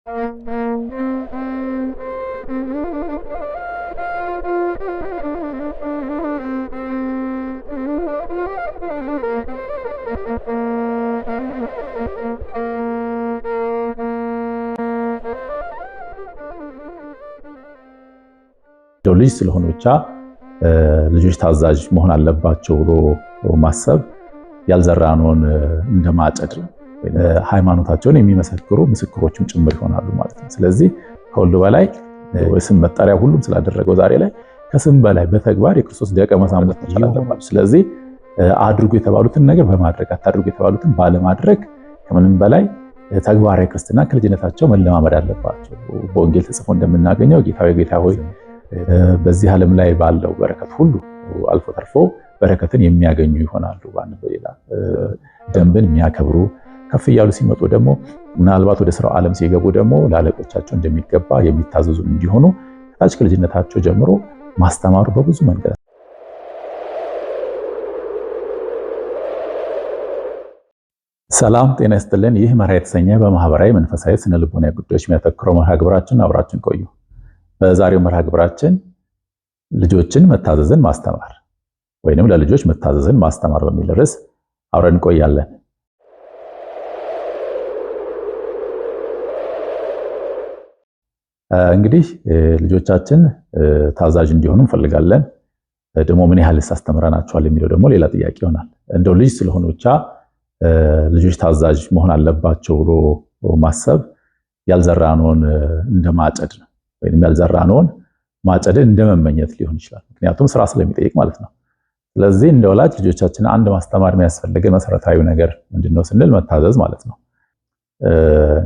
ልጅ ስለሆኑ ብቻ ልጆች ታዛዥ መሆን አለባቸው ብሎ ማሰብ ያልዘራነውን እንደማጨድ ሃይማኖታቸውን የሚመሰክሩ ምስክሮችም ጭምር ይሆናሉ ማለት ነው። ስለዚህ ከሁሉ በላይ ስም መጠሪያ ሁሉም ስላደረገው ዛሬ ላይ ከስም በላይ በተግባር የክርስቶስ ደቀ መዛሙርት ይሆናሉ። ስለዚህ አድርጉ የተባሉትን ነገር በማድረግ አታድርጉ የተባሉትን ባለማድረግ ከምንም በላይ ተግባራዊ ክርስትና ከልጅነታቸው መለማመድ አለባቸው። በወንጌል ተጽፎ እንደምናገኘው ጌታ ሆይ በዚህ ዓለም ላይ ባለው በረከት ሁሉ አልፎ ተርፎ በረከትን የሚያገኙ ይሆናሉ። ባን በሌላ ደንብን የሚያከብሩ ከፍ እያሉ ሲመጡ ደግሞ ምናልባት ወደ ስራው ዓለም ሲገቡ ደግሞ ለአለቆቻቸው እንደሚገባ የሚታዘዙ እንዲሆኑ ከታች ከልጅነታቸው ጀምሮ ማስተማሩ በብዙ መንገድ። ሰላም ጤና ይስጥልን። ይህ መርሃ የተሰኘ በማህበራዊ መንፈሳዊ ስነ ልቦናዊ ጉዳዮች የሚያተኩረው መርሃ ግብራችን አብራችን ቆዩ። በዛሬው መርሃ ግብራችን ልጆችን መታዘዝን ማስተማር ወይንም ለልጆች መታዘዝን ማስተማር በሚል ርዕስ አብረን እንቆያለን። እንግዲህ ልጆቻችን ታዛዥ እንዲሆኑ እንፈልጋለን። ደግሞ ምን ያህልስ አስተምረናቸዋል የሚለው ደግሞ ሌላ ጥያቄ ይሆናል። እንደው ልጅ ስለሆኑ ብቻ ልጆች ታዛዥ መሆን አለባቸው ብሎ ማሰብ ያልዘራነውን እንደማጨድ ነው፣ ወይንም ያልዘራነውን ማጨድን እንደመመኘት ሊሆን ይችላል። ምክንያቱም ስራ ስለሚጠይቅ ማለት ነው። ስለዚህ እንደ ወላጅ ልጆቻችንን አንድ ማስተማር የሚያስፈልገን መሰረታዊ ነገር ምንድነው ስንል መታዘዝ ማለት ነው።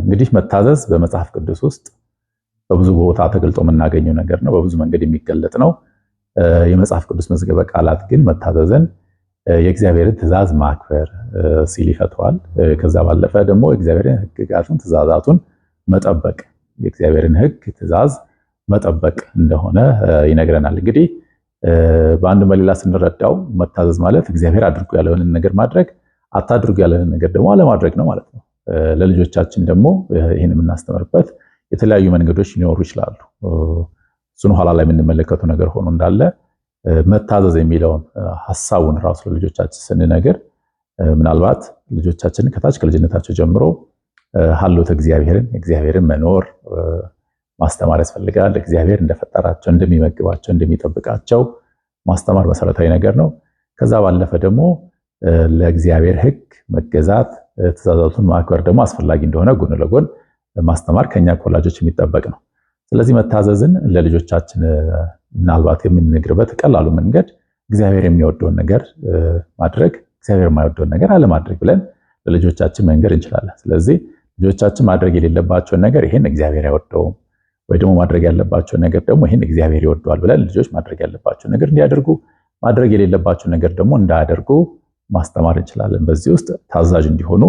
እንግዲህ መታዘዝ በመጽሐፍ ቅዱስ ውስጥ በብዙ ቦታ ተገልጦ የምናገኘው ነገር ነው። በብዙ መንገድ የሚገለጥ ነው። የመጽሐፍ ቅዱስ መዝገበ ቃላት ግን መታዘዝን የእግዚአብሔርን ትእዛዝ ማክበር ሲል ይፈተዋል። ከዛ ባለፈ ደግሞ የእግዚአብሔርን ሕግጋቱን ትእዛዛቱን መጠበቅ፣ የእግዚአብሔርን ሕግ ትእዛዝ መጠበቅ እንደሆነ ይነግረናል። እንግዲህ በአንድ በሌላ ስንረዳው መታዘዝ ማለት እግዚአብሔር አድርጉ ያለውን ነገር ማድረግ፣ አታድርጉ ያለውን ነገር ደግሞ አለማድረግ ነው ማለት ነው። ለልጆቻችን ደግሞ ይህን የምናስተምርበት የተለያዩ መንገዶች ሊኖሩ ይችላሉ። እሱን ኋላ ላይ የምንመለከቱ ነገር ሆኖ እንዳለ መታዘዝ የሚለውን ሐሳቡን ራሱ ለልጆቻችን ስንነግር ምናልባት ልጆቻችንን ከታች ከልጅነታቸው ጀምሮ ሀሎተ እግዚአብሔርን መኖር ማስተማር ያስፈልጋል። እግዚአብሔር እንደፈጠራቸው፣ እንደሚመግባቸው፣ እንደሚጠብቃቸው ማስተማር መሰረታዊ ነገር ነው። ከዛ ባለፈ ደግሞ ለእግዚአብሔር ሕግ መገዛት፣ ትእዛዛቱን ማክበር ደግሞ አስፈላጊ እንደሆነ ጎን ለጎን ማስተማር ከኛ ከወላጆች የሚጠበቅ ነው። ስለዚህ መታዘዝን ለልጆቻችን ምናልባት የምንነግርበት ቀላሉ መንገድ እግዚአብሔር የሚወደውን ነገር ማድረግ፣ እግዚአብሔር የማይወደውን ነገር አለማድረግ ብለን ለልጆቻችን መንገር እንችላለን። ስለዚህ ልጆቻችን ማድረግ የሌለባቸውን ነገር ይሄን እግዚአብሔር አይወደውም፣ ወይ ደግሞ ማድረግ ያለባቸውን ነገር ደግሞ ይሄን እግዚአብሔር ይወደዋል ብለን ልጆች ማድረግ ያለባቸውን ነገር እንዲያደርጉ፣ ማድረግ የሌለባቸውን ነገር ደግሞ እንዳያደርጉ ማስተማር እንችላለን። በዚህ ውስጥ ታዛዥ እንዲሆኑ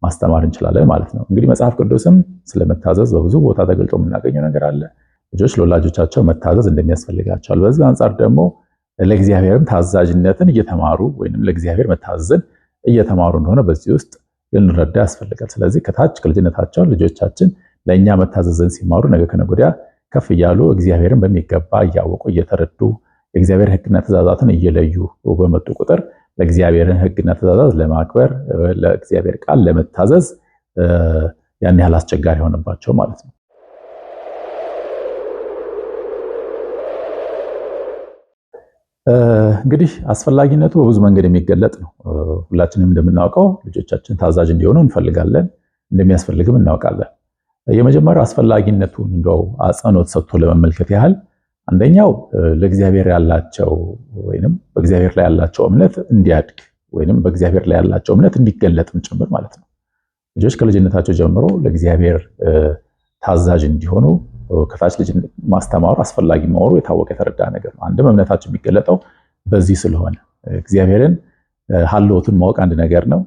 ማስተማር እንችላለን ማለት ነው። እንግዲህ መጽሐፍ ቅዱስም ስለመታዘዝ በብዙ ቦታ ተገልጦ የምናገኘው ነገር አለ። ልጆች ለወላጆቻቸው መታዘዝ እንደሚያስፈልጋቸዋል። በዚህ አንጻር ደግሞ ለእግዚአብሔርም ታዛዥነትን እየተማሩ ወይንም ለእግዚአብሔር መታዘዝን እየተማሩ እንደሆነ በዚህ ውስጥ ልንረዳ ያስፈልጋል። ስለዚህ ከታች ከልጅነታቸው ልጆቻችን ለእኛ መታዘዝን ሲማሩ ነገ ከነገ ወዲያ ከፍ እያሉ እግዚአብሔርን በሚገባ እያወቁ እየተረዱ የእግዚአብሔር ሕግና ትእዛዛትን እየለዩ በመጡ ቁጥር ለእግዚአብሔርን ሕግና ትእዛዛት ለማክበር ለእግዚአብሔር ቃል ለመታዘዝ ያን ያህል አስቸጋሪ ሆነባቸው ማለት ነው። እንግዲህ አስፈላጊነቱ በብዙ መንገድ የሚገለጥ ነው። ሁላችንም እንደምናውቀው ልጆቻችን ታዛዥ እንዲሆኑ እንፈልጋለን፣ እንደሚያስፈልግም እናውቃለን። የመጀመሪያው አስፈላጊነቱን እንደው አጽንኦት ሰጥቶ ለመመልከት ያህል አንደኛው ለእግዚአብሔር ያላቸው ወይንም በእግዚአብሔር ላይ ያላቸው እምነት እንዲያድግ ወይንም በእግዚአብሔር ላይ ያላቸው እምነት እንዲገለጥም ጭምር ማለት ነው። ልጆች ከልጅነታቸው ጀምሮ ለእግዚአብሔር ታዛዥ እንዲሆኑ ከታች ልጅ ማስተማሩ አስፈላጊ መሆኑ የታወቀ የተረዳ ነገር ነው። አንድም እምነታቸው የሚገለጠው በዚህ ስለሆነ እግዚአብሔርን ሀልዎቱን ማወቅ አንድ ነገር ነው።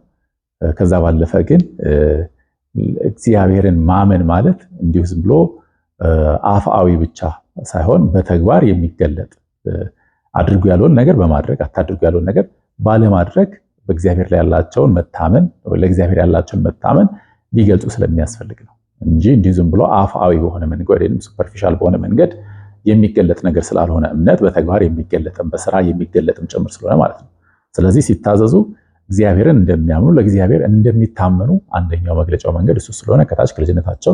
ከዛ ባለፈ ግን እግዚአብሔርን ማመን ማለት እንዲሁ ዝም ብሎ አፍአዊ ብቻ ሳይሆን በተግባር የሚገለጥ አድርጉ ያለውን ነገር በማድረግ አታድርጉ ያለውን ነገር ባለማድረግ በእግዚአብሔር ላይ ያላቸውን መታመን ለእግዚአብሔር ያላቸውን መታመን ሊገልጹ ስለሚያስፈልግ ነው። እንጂ እንዲሁ ዝም ብሎ አፍአዊ በሆነ መንገድ ወይም ሱፐርፊሻል በሆነ መንገድ የሚገለጥ ነገር ስላልሆነ እምነት በተግባር የሚገለጥም በስራ የሚገለጥም ጭምር ስለሆነ ማለት ነው። ስለዚህ ሲታዘዙ እግዚአብሔርን እንደሚያምኑ ለእግዚአብሔር እንደሚታመኑ አንደኛው መግለጫው መንገድ እሱ ስለሆነ ከታች ከልጅነታቸው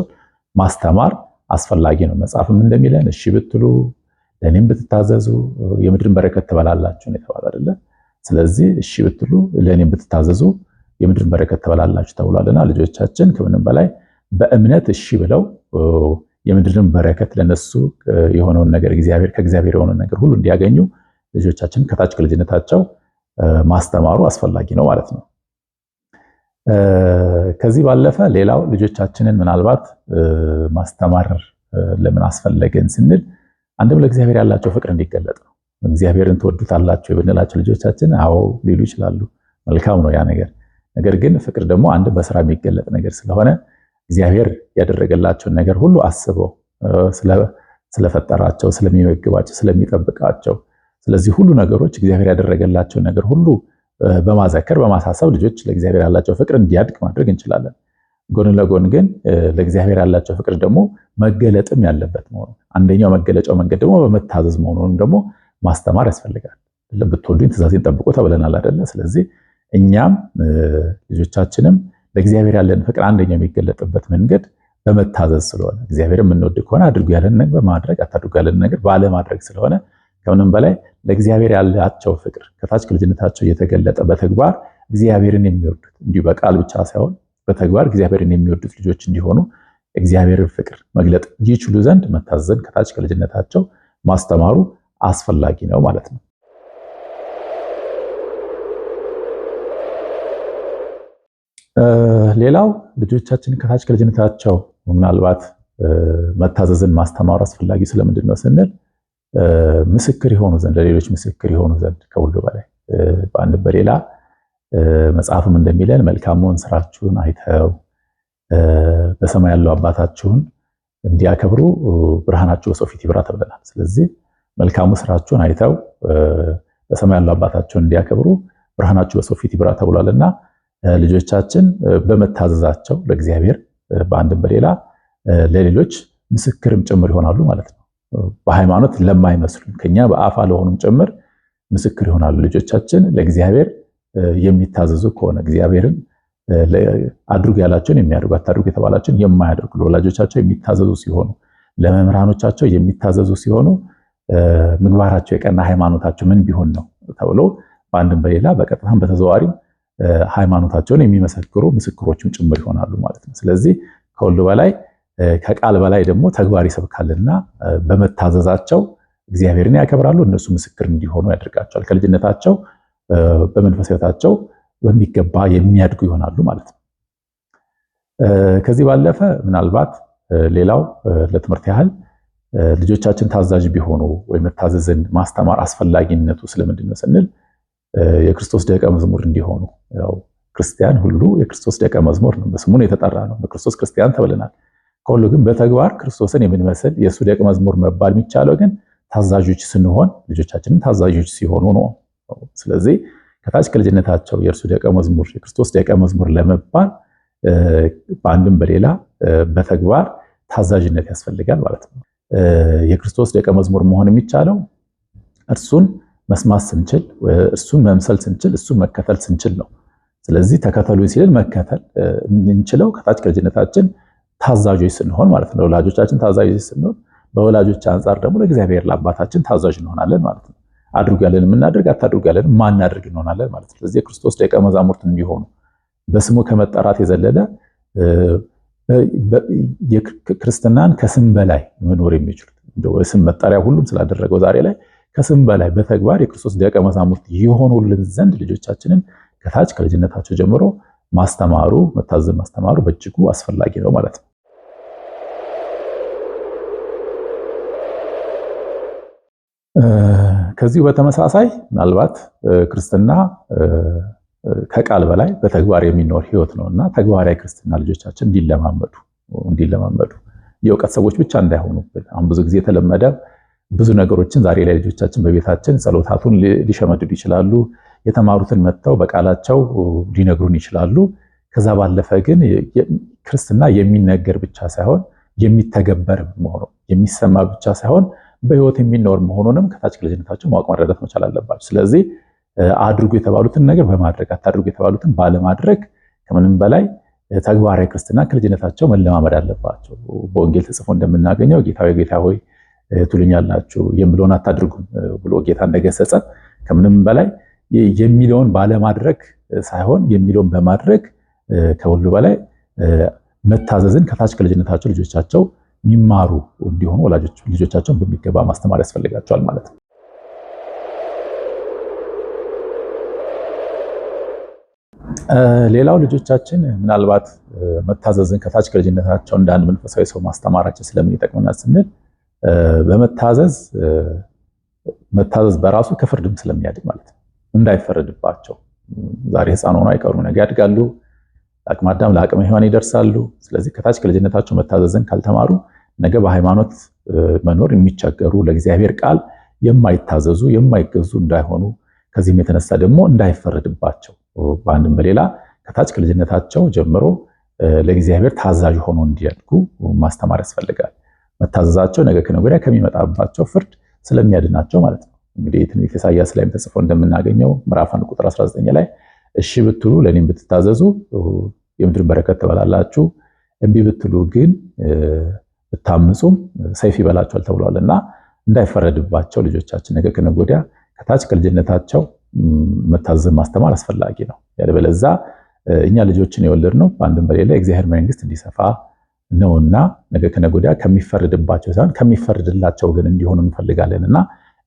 ማስተማር አስፈላጊ ነው። መጽሐፍም እንደሚለን እሺ ብትሉ ለእኔም ብትታዘዙ የምድርን በረከት ትበላላችሁ ነው የተባለ አይደለ? ስለዚህ እሺ ብትሉ ለእኔም ብትታዘዙ የምድርን በረከት ትበላላችሁ ተብሏልና ልጆቻችን ከምንም በላይ በእምነት እሺ ብለው የምድርን በረከት ለነሱ የሆነውን ነገር ከእግዚአብሔር የሆነውን ነገር ሁሉ እንዲያገኙ ልጆቻችን ከታች ከልጅነታቸው ማስተማሩ አስፈላጊ ነው ማለት ነው። ከዚህ ባለፈ ሌላው ልጆቻችንን ምናልባት ማስተማር ለምን አስፈለገን ስንል አንድም ለእግዚአብሔር ያላቸው ፍቅር እንዲገለጥ ነው። እግዚአብሔርን ትወዱታላችሁ የብንላቸው ልጆቻችን አዎ ሊሉ ይችላሉ። መልካም ነው ያ ነገር። ነገር ግን ፍቅር ደግሞ አንድ በስራ የሚገለጥ ነገር ስለሆነ እግዚአብሔር ያደረገላቸውን ነገር ሁሉ አስበው ስለፈጠራቸው፣ ስለሚመግባቸው፣ ስለሚጠብቃቸው ስለዚህ ሁሉ ነገሮች እግዚአብሔር ያደረገላቸው ነገር ሁሉ በማዘከር በማሳሰብ ልጆች ለእግዚአብሔር ያላቸው ፍቅር እንዲያድግ ማድረግ እንችላለን። ጎን ለጎን ግን ለእግዚአብሔር ያላቸው ፍቅር ደግሞ መገለጥም ያለበት መሆኑ አንደኛው መገለጫው መንገድ ደግሞ በመታዘዝ መሆኑን ደግሞ ማስተማር ያስፈልጋል። ብትወዱኝ ትእዛዜን ጠብቁ ተብለናል አይደለ? ስለዚህ እኛም ልጆቻችንም ለእግዚአብሔር ያለን ፍቅር አንደኛው የሚገለጥበት መንገድ በመታዘዝ ስለሆነ እግዚአብሔር የምንወድ ከሆነ አድርጉ ያለን ነገር በማድረግ አታድርጉ ያለን ነገር ባለማድረግ ስለሆነ ከምንም በላይ ለእግዚአብሔር ያላቸው ፍቅር ከታች ከልጅነታቸው እየተገለጠ በተግባር እግዚአብሔርን የሚወዱት እንዲሁ በቃል ብቻ ሳይሆን በተግባር እግዚአብሔርን የሚወዱት ልጆች እንዲሆኑ እግዚአብሔርን ፍቅር መግለጥ ይችሉ ዘንድ መታዘዝን ከታች ከልጅነታቸው ማስተማሩ አስፈላጊ ነው ማለት ነው። ሌላው ልጆቻችን ከታች ከልጅነታቸው ምናልባት መታዘዝን ማስተማሩ አስፈላጊ ስለምንድን ነው ስንል ምስክር የሆኑ ዘንድ ለሌሎች ምስክር የሆኑ ዘንድ ከሁሉ በላይ በአንድ በሌላ መጽሐፍም እንደሚለን መልካሙን ስራችሁን አይተው በሰማይ ያለው አባታችሁን እንዲያከብሩ ብርሃናችሁ በሰው ፊት ይብራ ተብለናል። ስለዚህ መልካሙ ስራችሁን አይተው በሰማይ ያለው አባታችሁን እንዲያከብሩ ብርሃናችሁ በሰው ፊት ይብራ ተብሏልና ልጆቻችን በመታዘዛቸው ለእግዚአብሔር በአንድም በሌላ ለሌሎች ምስክርም ጭምር ይሆናሉ ማለት ነው። በሃይማኖት ለማይመስሉ ከኛ በአፋ ለሆኑም ጭምር ምስክር ይሆናሉ። ልጆቻችን ለእግዚአብሔር የሚታዘዙ ከሆነ እግዚአብሔርን አድርጉ ያላቸውን የሚያደርጉ አታድርጉ የተባላቸውን የማያደርጉ ለወላጆቻቸው የሚታዘዙ ሲሆኑ ለመምህራኖቻቸው የሚታዘዙ ሲሆኑ ምግባራቸው የቀና ሃይማኖታቸው ምን ቢሆን ነው ተብሎ በአንድም በሌላ በቀጥታም በተዘዋዋሪም ሃይማኖታቸውን የሚመሰክሩ ምስክሮችም ጭምር ይሆናሉ ማለት ነው። ስለዚህ ከሁሉ በላይ ከቃል በላይ ደግሞ ተግባር ይሰብካልና በመታዘዛቸው እግዚአብሔርን ያከብራሉ። እነሱ ምስክር እንዲሆኑ ያደርጋቸዋል። ከልጅነታቸው በመንፈሳዊ ሕይወታቸው በሚገባ የሚያድጉ ይሆናሉ ማለት ነው። ከዚህ ባለፈ ምናልባት ሌላው ለትምህርት ያህል ልጆቻችን ታዛዥ ቢሆኑ ወይ መታዘዝን ማስተማር አስፈላጊነቱ ስለምንድን ነው ስንል የክርስቶስ ደቀ መዝሙር እንዲሆኑ። ያው ክርስቲያን ሁሉ የክርስቶስ ደቀ መዝሙር ነው፣ በስሙ የተጠራ ነው። በክርስቶስ ክርስቲያን ተብለናል። ከሁሉ ግን በተግባር ክርስቶስን የምንመስል የእሱ ደቀ መዝሙር መባል የሚቻለው ግን ታዛዦች ስንሆን ልጆቻችንን ታዛዦች ሲሆኑ ነው። ስለዚህ ከታች ከልጅነታቸው የእርሱ ደቀ መዝሙር የክርስቶስ ደቀ መዝሙር ለመባል በአንድም በሌላ በተግባር ታዛዥነት ያስፈልጋል ማለት ነው። የክርስቶስ ደቀ መዝሙር መሆን የሚቻለው እርሱን መስማት ስንችል፣ እርሱን መምሰል ስንችል፣ እሱን መከተል ስንችል ነው። ስለዚህ ተከተሉ ሲል መከተል እንችለው ከታች ከልጅነታችን ታዛዦች ስንሆን ማለት ነው። ለወላጆቻችን ታዛዦች ስንሆን በወላጆች አንጻር ደግሞ ለእግዚአብሔር ለአባታችን ታዛዥ እንሆናለን ማለት ነው። አድርጉ ያለን የምናደርግ አታድርጉ ያለን ማናደርግ እንሆናለን ማለት ነው። ስለዚህ የክርስቶስ ደቀ መዛሙርት እንዲሆኑ በስሙ ከመጠራት የዘለለ ክርስትናን ከስም በላይ መኖር የሚችሉት እንደው ስም መጠሪያ ሁሉም ስላደረገው ዛሬ ላይ ከስም በላይ በተግባር የክርስቶስ ደቀ መዛሙርት የሆኑልን ዘንድ ልጆቻችንን ከታች ከልጅነታቸው ጀምሮ ማስተማሩ መታዘዝ ማስተማሩ በእጅጉ አስፈላጊ ነው ማለት ነው። ከዚሁ በተመሳሳይ ምናልባት ክርስትና ከቃል በላይ በተግባር የሚኖር ህይወት ነውና ተግባራዊ ክርስትና ልጆቻችን እንዲለማመዱ የእውቀት ሰዎች ብቻ እንዳይሆኑብን። አሁን ብዙ ጊዜ የተለመደ ብዙ ነገሮችን ዛሬ ላይ ልጆቻችን በቤታችን ጸሎታቱን ሊሸመድዱ ይችላሉ። የተማሩትን መጥተው በቃላቸው ሊነግሩን ይችላሉ። ከዛ ባለፈ ግን ክርስትና የሚነገር ብቻ ሳይሆን የሚተገበር መሆኑ የሚሰማ ብቻ ሳይሆን በህይወት የሚኖር መሆኑንም ከታች ከልጅነታቸው ማወቅ መረዳት መቻል አለባቸው። ስለዚህ አድርጉ የተባሉትን ነገር በማድረግ አታድርጉ የተባሉትን ባለማድረግ ከምንም በላይ ተግባራዊ ክርስትና ከልጅነታቸው መለማመድ አለባቸው። በወንጌል ተጽፎ እንደምናገኘው ጌታ ሆይ ትሉኛላችሁ የሚለውን አታድርጉም ብሎ ጌታ እንደገሰጸ ከምንም በላይ የሚለውን ባለማድረግ ሳይሆን የሚለውን በማድረግ ከሁሉ በላይ መታዘዝን ከታች ከልጅነታቸው ልጆቻቸው የሚማሩ እንዲሆኑ ወላጆች ልጆቻቸውን በሚገባ ማስተማር ያስፈልጋቸዋል ማለት ነው። ሌላው ልጆቻችን ምናልባት መታዘዝን ከታች ከልጅነታቸው እንደ አንድ መንፈሳዊ ሰው ማስተማራችን ስለምን ይጠቅመናል ስንል መታዘዝ በራሱ ከፍርድም ስለሚያድግ ማለት ነው። እንዳይፈረድባቸው ዛሬ ሕፃን ሆነው አይቀሩ ነገ ያድጋሉ፣ ለአቅመ አዳም ለአቅመ ሔዋን ይደርሳሉ። ስለዚህ ከታች ከልጅነታቸው መታዘዝን ካልተማሩ ነገ በሃይማኖት መኖር የሚቸገሩ ለእግዚአብሔር ቃል የማይታዘዙ የማይገዙ እንዳይሆኑ ከዚህም የተነሳ ደግሞ እንዳይፈረድባቸው በአንድም በሌላ ከታች ከልጅነታቸው ጀምሮ ለእግዚአብሔር ታዛዥ ሆኖ እንዲያድጉ ማስተማር ያስፈልጋል። መታዘዛቸው ነገ ከነገ ወዲያ ከሚመጣባቸው ፍርድ ስለሚያድናቸው ማለት ነው። እንግዲህ ትንቢተ ኢሳይያስ ላይም ተጽፎ እንደምናገኘው ምዕራፍ 1 ቁጥር 19 ላይ እሺ ብትሉ ለኔም ብትታዘዙ የምድርን በረከት ትበላላችሁ፣ እምቢ ብትሉ ግን ብታምፁም ሰይፍ ይበላችኋል ተብሏልና እንዳይፈረድባቸው ልጆቻችን ነገ ከነገ ወዲያ ከታች ከልጅነታቸው መታዘዝን ማስተማር አስፈላጊ ነው። ያለበለዚያ እኛ ልጆችን የወለድነው በአንድም በሌላ የእግዚአብሔር መንግስት እንዲሰፋ ነውና ነገ ከነገ ወዲያ ከሚፈረድባቸው ሳይሆን ከሚፈረድላቸው ወገን እንዲሆኑ እንፈልጋለንና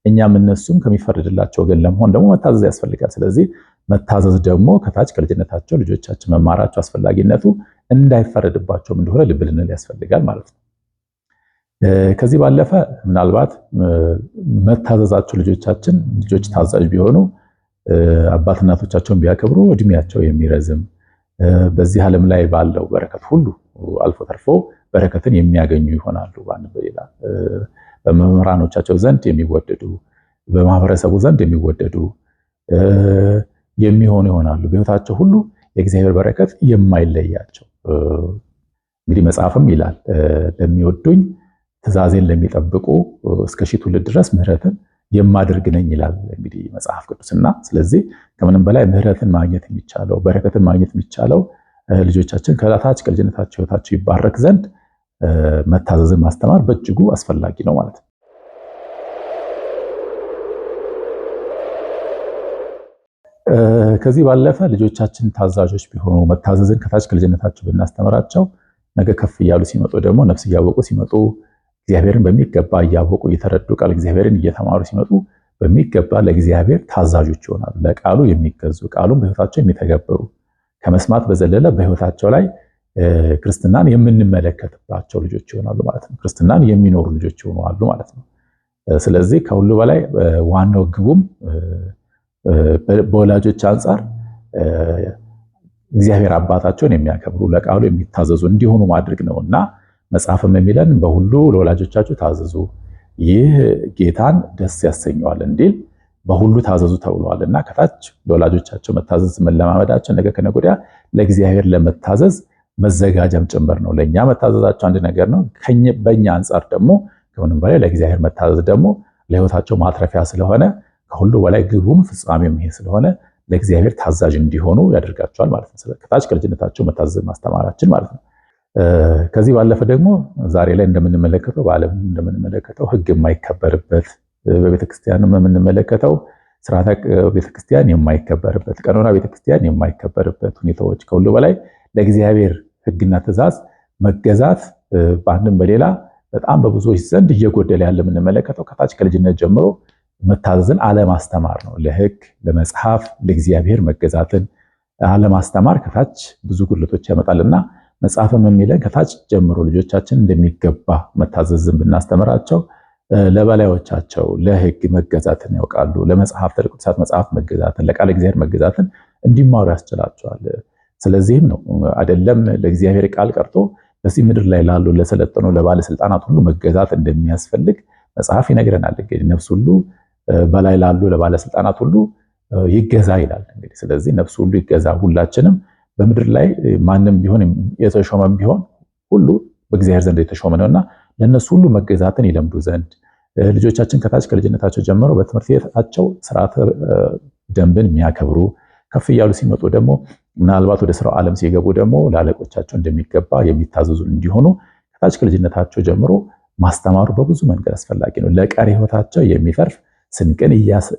እኛም እነሱም ከሚፈረድላቸው ወገን ለመሆን ደግሞ መታዘዝ ያስፈልጋል። ስለዚህ መታዘዝ ደግሞ ከታች ከልጅነታቸው ልጆቻችን መማራቸው አስፈላጊነቱ እንዳይፈረድባቸውም እንደሆነ ልብ ልንል ያስፈልጋል ማለት ነው። ከዚህ ባለፈ ምናልባት መታዘዛቸው ልጆች ታዛዥ ቢሆኑ አባት እናቶቻቸውን ቢያከብሩ እድሜያቸው የሚረዝም በዚህ ዓለም ላይ ባለው በረከት ሁሉ አልፎ ተርፎ በረከትን የሚያገኙ ይሆናሉ። በአንድ በሌላ በመምህራኖቻቸው ዘንድ የሚወደዱ በማህበረሰቡ ዘንድ የሚወደዱ የሚሆኑ ይሆናሉ። በሕይወታቸው ሁሉ የእግዚአብሔር በረከት የማይለያቸው እንግዲህ መጽሐፍም ይላል ለሚወዱኝ ትእዛዜን ለሚጠብቁ እስከ ሺህ ትውልድ ድረስ ምሕረትን የማደርግ ነኝ ይላል እንግዲህ መጽሐፍ ቅዱስና ስለዚህ ከምንም በላይ ምሕረትን ማግኘት የሚቻለው በረከትን ማግኘት የሚቻለው ልጆቻችን ከታች ከልጅነታቸው ሕይወታቸው ይባረክ ዘንድ መታዘዝን ማስተማር በእጅጉ አስፈላጊ ነው ማለት ነው። ከዚህ ባለፈ ልጆቻችን ታዛዦች ቢሆኑ መታዘዝን ከታች ከልጅነታቸው ብናስተምራቸው ነገ ከፍ እያሉ ሲመጡ ደግሞ ነፍስ እያወቁ ሲመጡ እግዚአብሔርን በሚገባ እያወቁ እየተረዱ ቃል እግዚአብሔርን እየተማሩ ሲመጡ በሚገባ ለእግዚአብሔር ታዛዦች ይሆናሉ። ለቃሉ የሚገዙ ቃሉን በሕይወታቸው የሚተገብሩ ከመስማት በዘለለ በሕይወታቸው ላይ ክርስትናን የምንመለከትባቸው ልጆች ይሆናሉ ማለት ነው። ክርስትናን የሚኖሩ ልጆች ይሆናሉ ማለት ነው። ስለዚህ ከሁሉ በላይ ዋናው ግቡም በወላጆች አንጻር እግዚአብሔር አባታቸውን የሚያከብሩ ለቃሉ የሚታዘዙ እንዲሆኑ ማድረግ ነውና መጽሐፍም የሚለን በሁሉ ለወላጆቻችሁ ታዘዙ፣ ይህ ጌታን ደስ ያሰኘዋል እንዲል በሁሉ ታዘዙ ተብሏልና ከታች ለወላጆቻቸው መታዘዝ መለማመዳቸው ነገ ከነገ ወዲያ ለእግዚአብሔር ለመታዘዝ መዘጋጃም ጭምር ነው። ለእኛ መታዘዛቸው አንድ ነገር ነው። በእኛ አንጻር ደግሞ ከምንም በላይ ለእግዚአብሔር መታዘዝ ደግሞ ለሕይወታቸው ማትረፊያ ስለሆነ ከሁሉ በላይ ግቡም ፍጻሜም ይሄ ስለሆነ ለእግዚአብሔር ታዛዥ እንዲሆኑ ያደርጋቸዋል ማለት ነው። ከታች ከልጅነታቸው መታዘዝ ማስተማራችን ማለት ነው። ከዚህ ባለፈ ደግሞ ዛሬ ላይ እንደምንመለከተው በዓለም እንደምንመለከተው ሕግ የማይከበርበት በቤተክርስቲያንም የምንመለከተው ስርዓተ ቤተክርስቲያን የማይከበርበት ቀኖና ቤተክርስቲያን የማይከበርበት ሁኔታዎች ከሁሉ በላይ ለእግዚአብሔር ሕግና ትእዛዝ መገዛት በአንድም በሌላ በጣም በብዙዎች ዘንድ እየጎደለ ያለ የምንመለከተው ከታች ከልጅነት ጀምሮ መታዘዝን አለማስተማር ነው። ለሕግ ለመጽሐፍ ለእግዚአብሔር መገዛትን አለማስተማር ከታች ብዙ ጉድለቶች ያመጣልና መጽሐፍም የሚለን ከታች ጀምሮ ልጆቻችን እንደሚገባ መታዘዝን ብናስተምራቸው ለበላዮቻቸው ለሕግ መገዛትን ያውቃሉ። ለመጽሐፍ ለቅዱሳት መጽሐፍ መገዛትን ለቃለ እግዚአብሔር መገዛትን እንዲማሩ ያስችላቸዋል። ስለዚህም ነው አይደለም ለእግዚአብሔር ቃል ቀርቶ በዚህ ምድር ላይ ላሉ ለሰለጠኑ ለባለስልጣናት ሁሉ መገዛት እንደሚያስፈልግ መጽሐፍ ይነግረናል። እንግዲህ ነፍስ ሁሉ በላይ ላሉ ለባለስልጣናት ሁሉ ይገዛ ይላል። እንግዲህ ስለዚህ ነፍስ ሁሉ ይገዛ፣ ሁላችንም በምድር ላይ ማንም ቢሆን የተሾመም ቢሆን ሁሉ በእግዚአብሔር ዘንድ የተሾመ ነውና ለነሱ ሁሉ መገዛትን ይለምዱ ዘንድ ልጆቻችን ከታች ከልጅነታቸው ጀምሮ በትምህርት ቤታቸው ስርዓተ ደንብን የሚያከብሩ ከፍ እያሉ ሲመጡ ደግሞ ምናልባት ወደ ስራው ዓለም ሲገቡ ደግሞ ለአለቆቻቸው እንደሚገባ የሚታዘዙ እንዲሆኑ ከታች ከልጅነታቸው ጀምሮ ማስተማሩ በብዙ መንገድ አስፈላጊ ነው። ለቀሪ ህይወታቸው የሚተርፍ ስንቅን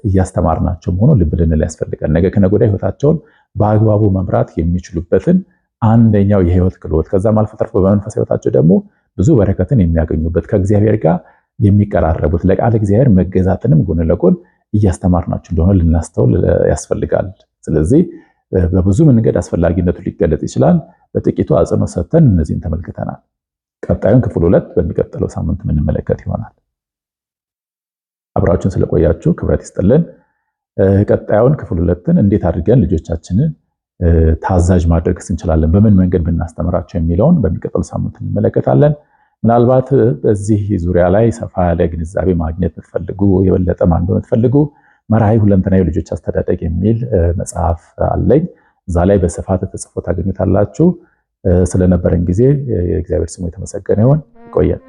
እያስተማርናቸው መሆኑን ልብ ልንል ያስፈልጋል። ነገ ከነገ ወዲያ ህይወታቸውን በአግባቡ መምራት የሚችሉበትን አንደኛው የህይወት ክህሎት ከዛም አልፎ ተርፎ በመንፈስ ህይወታቸው ደግሞ ብዙ በረከትን የሚያገኙበት ከእግዚአብሔር ጋር የሚቀራረቡት ለቃል እግዚአብሔር መገዛትንም ጎን ለጎን እያስተማርናቸው እንደሆነ ልናስተውል ያስፈልጋል። ስለዚህ በብዙ መንገድ አስፈላጊነቱ ሊገለጽ ይችላል። በጥቂቱ አጽንኦት ሰጥተን እነዚህን ተመልክተናል። ቀጣዩን ክፍል 2 በሚቀጥለው ሳምንት የምንመለከት ይሆናል። አብራችሁን ስለቆያችሁ ክብረት ይስጥልን። ቀጣዩን ክፍል 2ን እንዴት አድርገን ልጆቻችንን ታዛዥ ማድረግ እንችላለን፣ በምን መንገድ ብናስተምራቸው የሚለውን በሚቀጥለው ሳምንት እንመለከታለን። ምናልባት በዚህ ዙሪያ ላይ ሰፋ ያለ ግንዛቤ ማግኘት የምትፈልጉ የበለጠ ማንበብ የምትፈልጉ መርሃዊ ሁለንተናዊ ልጆች አስተዳደግ የሚል መጽሐፍ አለኝ። እዛ ላይ በስፋት ተጽፎ ታገኙታላችሁ። ስለነበረን ጊዜ የእግዚአብሔር ስሙ የተመሰገነ ይሁን። ይቆየን።